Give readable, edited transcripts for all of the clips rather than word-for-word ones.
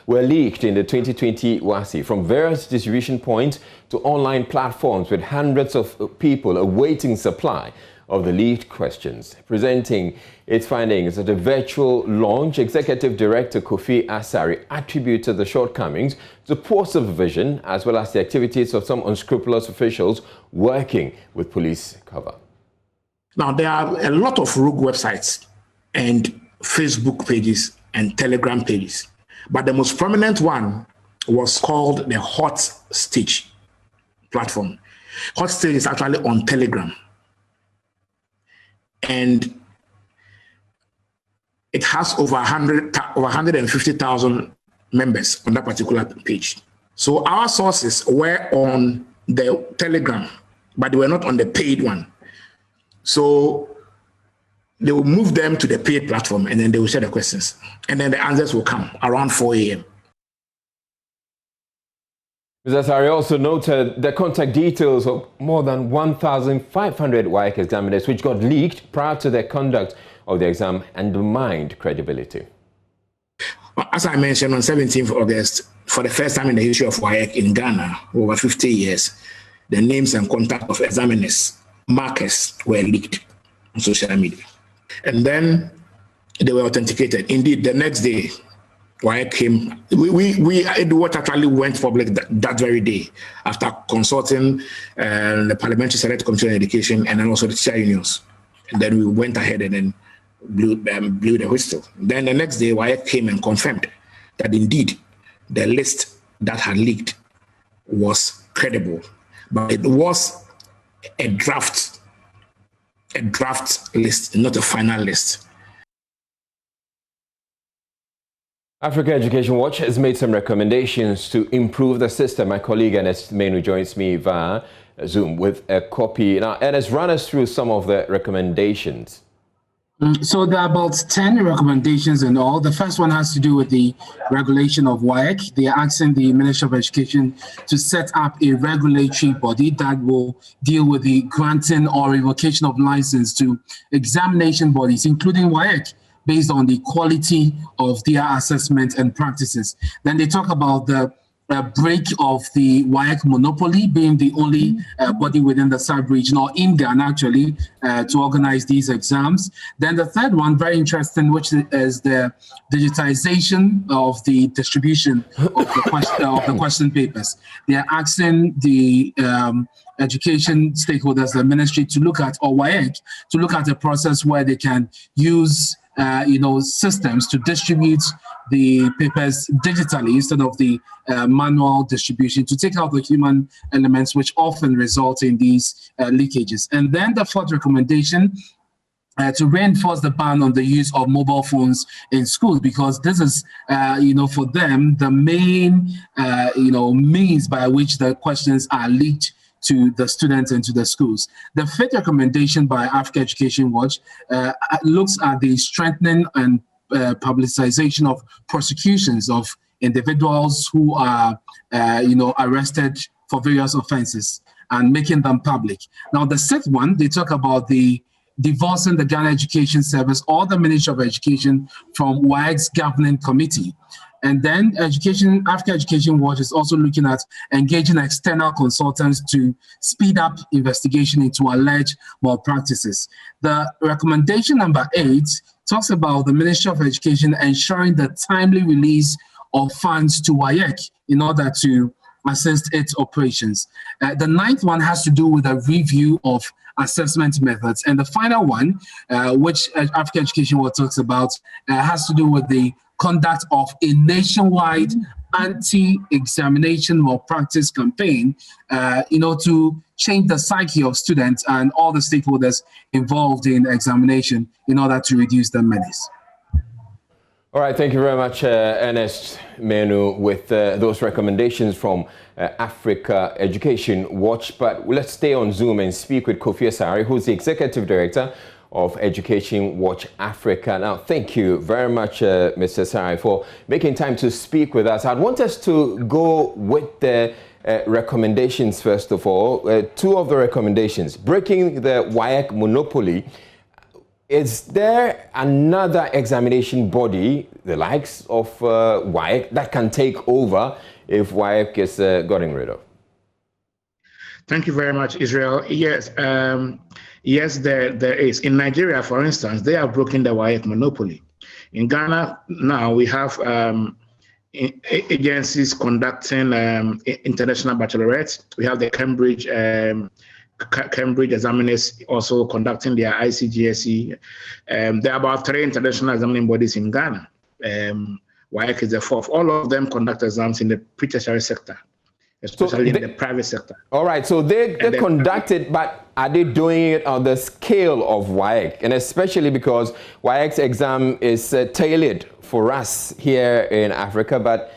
were leaked in the 2020 WASSCE from various distribution points to online platforms with hundreds of people awaiting supply of the leaked questions. Presenting its findings at a virtual launch, Executive Director Kofi Asare attributed the shortcomings to poor supervision as well as the activities of some unscrupulous officials working with police cover. Now, there are a lot of rogue websites and Facebook pages and Telegram pages, but the most prominent one was called the Hot Stitch platform. Hot Stitch is actually on Telegram, and it has over 150,000 members on that particular page. So our sources were on the Telegram, but they were not on the paid one. So they will move them to the paid platform, and then they will share the questions. And then the answers will come around 4 a.m. Mr. Asare also noted the contact details of more than 1,500 WAEC examiners which got leaked prior to the conduct of the exam and undermined credibility. As I mentioned, on 17th August, for the first time in the history of WAEC in Ghana, over 50 years, the names and contact of examiners, markers, were leaked on social media. And then they were authenticated. Indeed, the next day, WAEC came, what actually went public that very day after consulting the Parliamentary Select Commission on Education and then also the teacher unions. And then we went ahead and then blew the whistle. Then the next day, WAEC came and confirmed that indeed the list that had leaked was credible, but it was a draft list, not a final list. Africa Education Watch has made some recommendations to improve the system. My colleague Ernest Menu joins me via Zoom with a copy. Now, Ernest, run us through some of the recommendations. So there are about 10 recommendations in all. The first one has to do with the regulation of WAEC. They are asking the Ministry of Education to set up a regulatory body that will deal with the granting or revocation of license to examination bodies, including WAEC, based on the quality of their assessment and practices. Then they talk about the break of the WAEC monopoly, being the only body within the sub-region or in Ghana actually to organize these exams. Then the third one, very interesting, which is the digitization of the distribution of the question papers. They are asking the education stakeholders, the ministry, to look at, or WAEC, to look at a process where they can use systems to distribute the papers digitally instead of the manual distribution, to take out the human elements which often result in these leakages. And then the fourth recommendation, to reinforce the ban on the use of mobile phones in schools, because this is, for them, the main, means by which the questions are leaked to the students and to the schools. The fifth recommendation by Africa Education Watch looks at the strengthening and publicization of prosecutions of individuals who are, arrested for various offenses and making them public. Now, the sixth one, they talk about the divorcing the Ghana Education Service or the Ministry of Education from WAEC's governing committee. And then Africa Education Watch is also looking at engaging external consultants to speed up investigation into alleged malpractices. The recommendation number 8 talks about the Ministry of Education ensuring the timely release of funds to WAEC in order to assist its operations. The ninth one has to do with a review of assessment methods. And the final one, which Africa Education Watch talks about, has to do with the conduct of a nationwide anti-examination malpractice campaign, to change the psyche of students and all the stakeholders involved in examination in order to reduce the menace. All right, thank you very much, Ernest Menu, with those recommendations from Africa Education Watch. But let's stay on Zoom and speak with Kofi Asare, who's the Executive Director of Education Watch Africa. Now, thank you very much, Mr. Asare, for making time to speak with us. I'd want us to go with the recommendations first of all. Two of the recommendations: breaking the WAEC monopoly. is there another examination body, the likes of WAEC, that can take over if WAEC is gotten rid of? Thank you very much, Israel. Yes, yes, there is. In Nigeria, for instance, they have broken the WAEC monopoly. In Ghana, now we have agencies conducting international baccalaureate. We have the Cambridge examiners also conducting their ICGSE. There are about 3 international examining bodies in Ghana. WAEC is the 4th. All of them conduct exams in the pre-tertiary sector, especially in the private sector. All right, so they conduct it, but are they doing it on the scale of WAEC? And especially because WAEC's exam is tailored for us here in Africa, but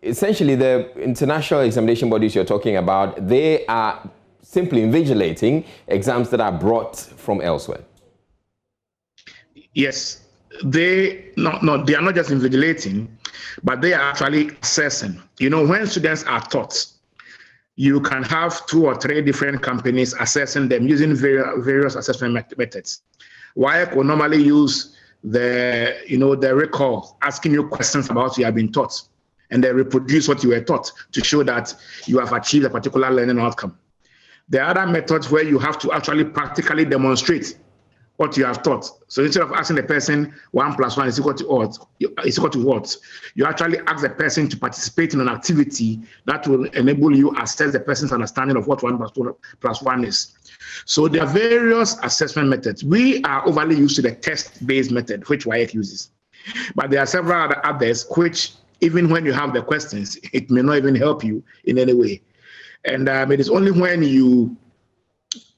essentially the international examination bodies you're talking about, they are simply invigilating exams that are brought from elsewhere. Yes, they are not just invigilating, but they are actually assessing. You know, when students are taught, you can have 2 or 3 different companies assessing them using various assessment methods. WAEC will normally use the recall, asking you questions about what you have been taught, and they reproduce what you were taught to show that you have achieved a particular learning outcome. There are other methods where you have to actually practically demonstrate what you have taught. So instead of asking the person 1 + 1 is equal to what, you actually ask the person to participate in an activity that will enable you assess the person's understanding of what 1 + 1 is. So there are various assessment methods. We are overly used to the test-based method, which WAEC uses. But there are several others which, even when you have the questions, it may not even help you in any way. And it is only when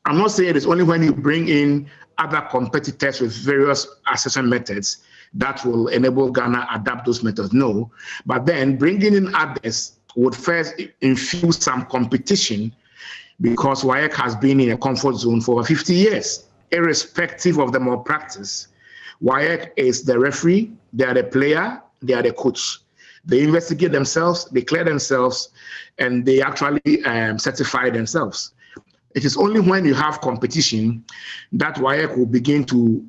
I'm not saying it's only when you bring in other competitors with various assessment methods that will enable Ghana adapt those methods. No, but then bringing in others would first infuse some competition, because WAEC has been in a comfort zone for over 50 years, irrespective of the malpractice. WAEC is the referee, they are the player, they are the coach. They investigate themselves, they clear themselves, and they actually certify themselves. It is only when you have competition that WAEC will begin to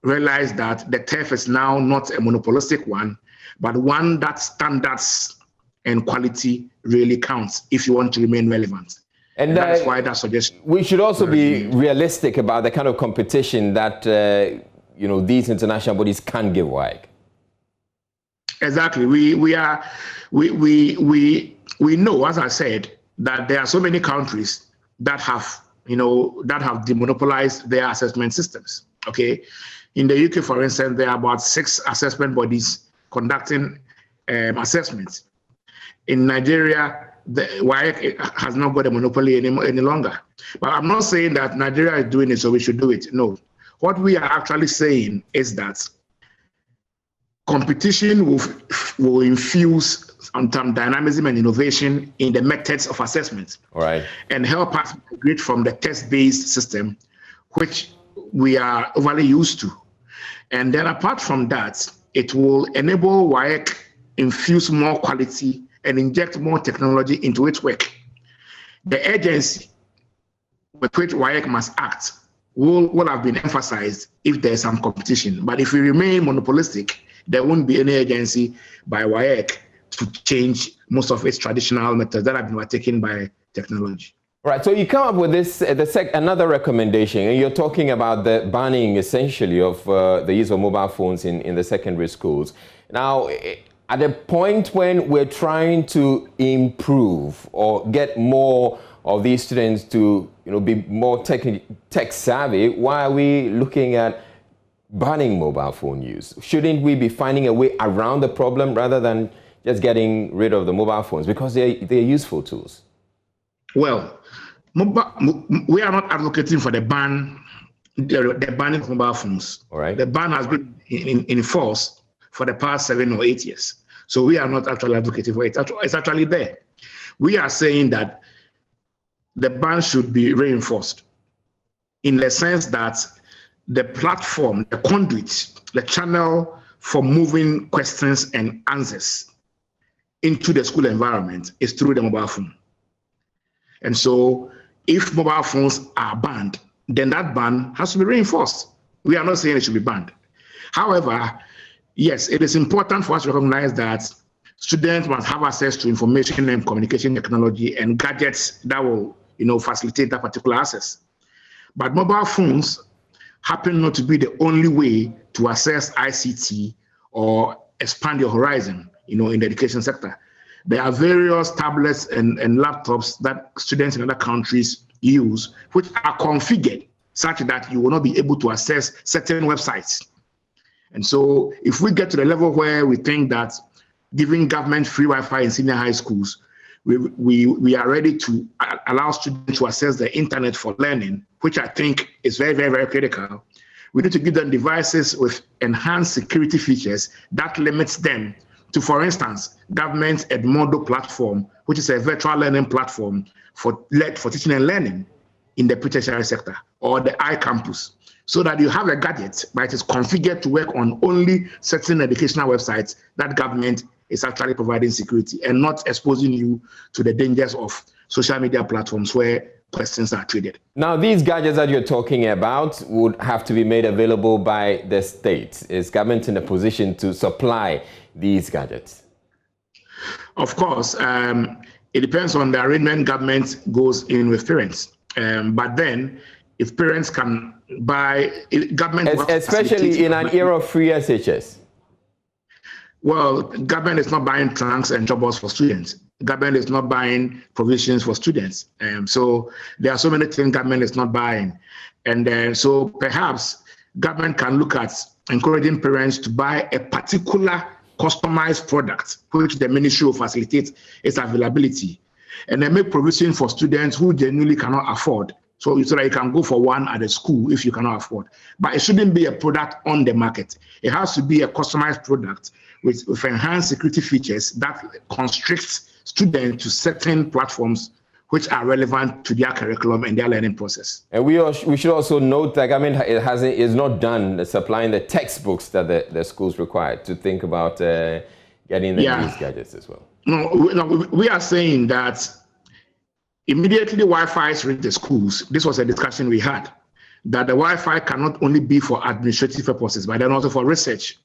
realize that the turf is now not a monopolistic one, but one that standards and quality really counts if you want to remain relevant. And that's why that suggestion. We should also be realistic about the kind of competition that these international bodies can give WAEC. Exactly. We know, as I said, that there are so many countries that have demonopolized their assessment systems. Okay, in the UK, for instance, there are about 6 assessment bodies conducting assessments. In Nigeria, the WAEC has not got a monopoly any longer. But I'm not saying that Nigeria is doing it, so we should do it. No, what we are actually saying is that competition will infuse some dynamism and innovation in the methods of assessment. All right. And help us migrate from the test-based system, which we are overly used to. And then apart from that, it will enable WAEC infuse more quality and inject more technology into its work. The agency with which WAEC must act will have been emphasized if there's some competition. But if we remain monopolistic, there won't be any agency by WAEC to change most of its traditional methods that have been overtaken by technology. Right, so you come up with this, another recommendation, and you're talking about the banning essentially of the use of mobile phones in the secondary schools. Now, at the point when we're trying to improve or get more of these students to be more tech savvy, why are we looking at banning mobile phone use? Shouldn't we be finding a way around the problem rather than just getting rid of the mobile phones, because they're useful tools? Well, we are not advocating for the banning of mobile phones. All right. The ban has been in force for the past 7 or 8 years. So we are not actually advocating for it. It's actually there. We are saying that the ban should be reinforced in the sense that the platform, the conduit, the channel for moving questions and answers into the school environment is through the mobile phone. And so if mobile phones are banned, then that ban has to be reinforced. We are not saying it should be banned. However, yes, it is important for us to recognize that students must have access to information and communication technology and gadgets that will, facilitate that particular access. But mobile phones happen not to be the only way to access ICT or expand your horizon, in the education sector. There are various tablets and laptops that students in other countries use, which are configured such that you will not be able to access certain websites. And so if we get to the level where we think that giving government free Wi-Fi in senior high schools, we are ready to allow students to access the internet for learning, which I think is very, very, very critical. We need to give them devices with enhanced security features that limits them to, for instance, government's Edmodo platform, which is a virtual learning platform for teaching and learning in the tertiary sector, or the iCampus, so that you have a gadget, but it is configured to work on only certain educational websites that government is actually providing security and not exposing you to the dangers of social media platforms where questions are traded. Now, these gadgets that you're talking about would have to be made available by the state. Is government in a position to supply these gadgets? Of course, it depends on the arrangement government goes in with parents. But then, if parents can buy, government... Especially in an era of free SHS. Well, government is not buying trunks and jobbers for students. Government is not buying provisions for students. So there are so many things government is not buying. And so perhaps government can look at encouraging parents to buy a particular customized product, which the ministry will facilitate its availability. And then make provision for students who genuinely cannot afford. So that you can go for one at a school if you cannot afford. But it shouldn't be a product on the market. It has to be a customized product with enhanced security features that constricts students to certain platforms which are relevant to their curriculum and their learning process. And we should also note that it is not done supplying the textbooks that the schools require, to think about getting these gadgets as well. No, we are saying that immediately Wi-Fi reached the schools. This was a discussion we had, that the Wi-Fi cannot only be for administrative purposes, but then also for research.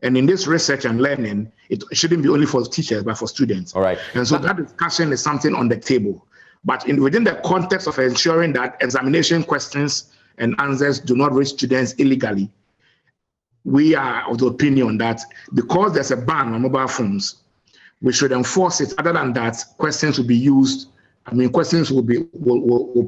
And in this research and learning, it shouldn't be only for teachers, but for students. All right. And so that discussion is something on the table. But within the context of ensuring that examination questions and answers do not reach students illegally, we are of the opinion that because there's a ban on mobile phones, we should enforce it. Other than that, questions will be used. Questions will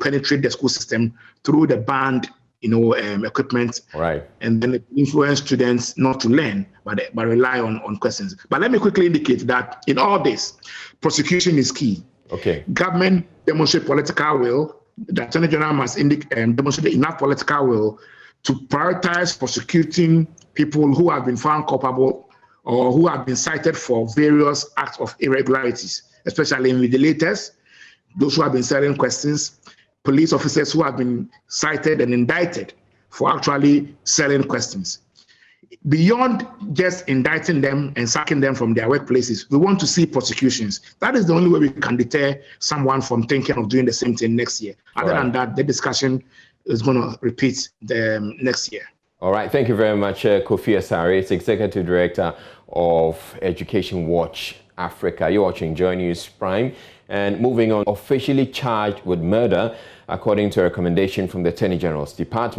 penetrate the school system through the banned equipment, right? And then influence students not to learn, but rely on questions. But let me quickly indicate that in all this, prosecution is key. Okay. Government demonstrate political will. The Attorney General must demonstrate enough political will to prioritize prosecuting people who have been found culpable or who have been cited for various acts of irregularities, especially invigilators, those who have been selling questions, police officers who have been cited and indicted for actually selling questions. Beyond just indicting them and sacking them from their workplaces, we want to see prosecutions. That is the only way we can deter someone from thinking of doing the same thing next year. Other than that, the discussion is going to repeat the next year. All right. Thank you very much, Kofi Asare. It's Executive Director of Education Watch Africa. You're watching Joy News Prime. And moving on, officially charged with murder, according to a recommendation from the Attorney General's Department.